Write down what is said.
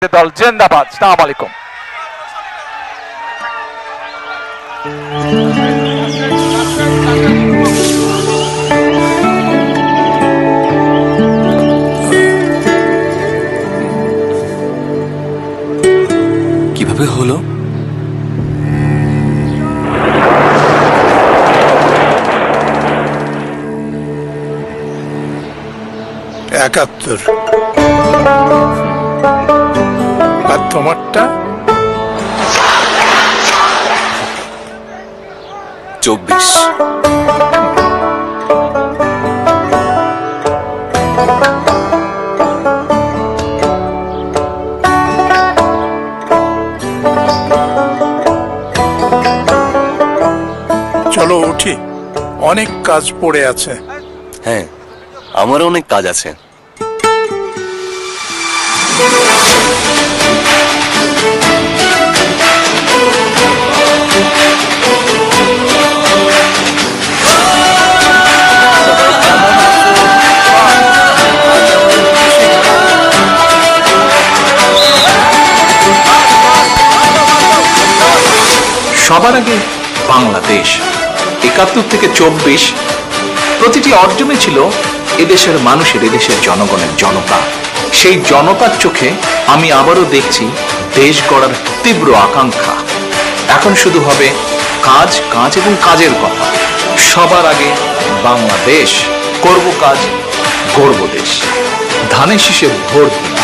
দল জিন্দাবাদ। আসসালামু আলাইকুম। কিভাবে হলো? একাত্তর। আর তোমারটা? 24। চলো উঠি, অনেক কাজ পড়ে আছে। হ্যাঁ, আমারও অনেক কাজ আছে। সবার আগে বাংলাদেশ ৭১ থেকে ২৪ প্রতিটি অর্জনে ছিল এদেশের মানুষের, এদেশের জনগণের, জনতা। সেই জনতার চোখে আমি আবারও দেখছি দেশ গড়ার তীব্র আকাঙ্ক্ষা। এখন শুধু হবে কাজ, কাজ এবং কাজের কথা। সবার আগে বাংলাদেশ, করব কাজ, গড়ব দেশ। ধানের শীষে ভোট দিন।